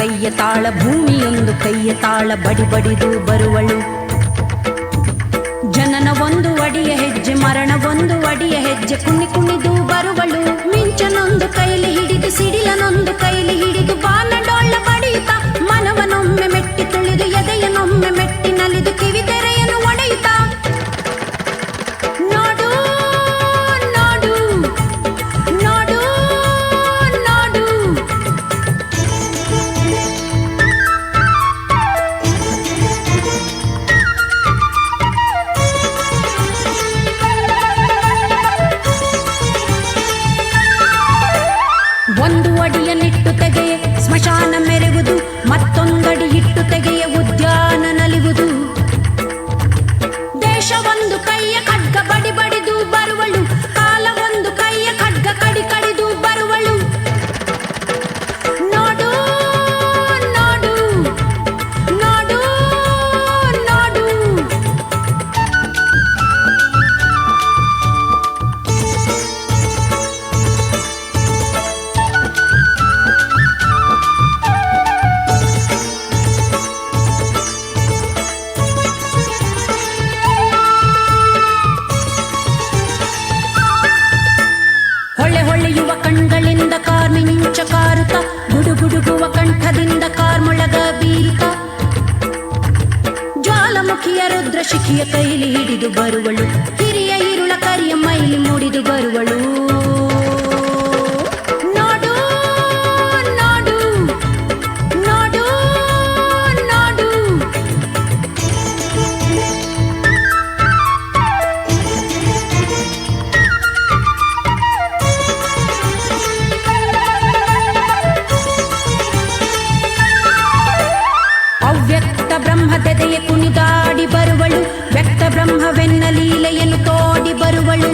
ಕೈಯ ತಾಳ, ಭೂಮಿಯೊಂದು ಕೈಯ ತಾಳ, ಬಡಿ ಬಡಿದು ಬರುವಳು. ಜನನ ಒಂದು ಅಡಿಯ ಹೆಜ್ಜೆ, ಮರಣ ಒಂದು ಅಡಿಯ ಹೆಜ್ಜೆ, ಕುಣಿ ಕುಣಿದು ಬರುವಳು. ಮಿಂಚನೊಂದು ಕೈಲಿ ಹಿಡಿದು, ಸಿಡಿಲನೊಂದು ಕೈಲಿ ಹಿಡಿದು, ಬಾನಡೊಳ್ಳ ಬಡಿಯುತ್ತ ಮನವನೊಮ್ಮೆ ಮೆಟ್ಟಿ ತುಳಿದು, ಎದೆಯನೊಮ್ಮೆ ಮೆಟ್ಟಿ ನಲಿದು, ಕಿವಿ ತೆರೆಯನ್ನು ಒಡೆಯುತ್ತ ನೋಡು ನೋಡು ನೋಡು ನೋಡು. ಒಂದು ಅಡಿಯ ನಿಟ್ಟು ತೆಗೆಯೇ ಸ್ಮಶಾನ ಮೆರೆವುದು, ಮತ್ತೊಂದಡಿ ಇಟ್ಟು ತೆಗೆಯ ಉದ್ಯಾನ ನಲಿವುದು. ದೇಶ ಒಂದು ಕೈಯ ಖಡ್ಗ ಬಡಿ ಬಡಿದು ಬರುವಳು, ಕಾಲ ಒಂದು ಕೈಯ ಖಡ್ಗ ಕಡಿ ಕಡಿದು ಬರುವಳು. ನೋಡು ನೋಡು ನೋಡು ನೋಡು. ಹೊಳೆ ಹೊಳೆಯುವ ಕಣ್ಗಳಿಂದ ಕಾರ್ಮಿಂಚ ಕಾರುತ್ತ, ಗುಡುಗುಡುಗುವ ಕಂಠದಿಂದ ಕಾರ್ಮೊಳಗ ಬೀರುತ್ತ, ಜ್ವಾಲಮುಖಿಯ ರುದ್ರ ಶಿಖಿಯ ಕೈಲಿ ಹಿಡಿದು ಬರುವಳು, ಹಿರಿಯ ಇರುಳ ಕರಿಯ ಮೈಲಿ ಮೂಡಿದು ಬರುವಳು. ನೋಡು ನೋಡು ನೋಡು ನೋಡು. ಅವ್ಯಕ್ತ ಬ್ರಹ್ಮದೆದೆಯ ಕುಣಿದಾಡಿ ಬರುವಳು, ವ್ಯಕ್ತ ಬ್ರಹ್ಮವೆನ್ನ ಲೀಲೆಯನ್ನು ತೋಡಿ ಬರುವಳು.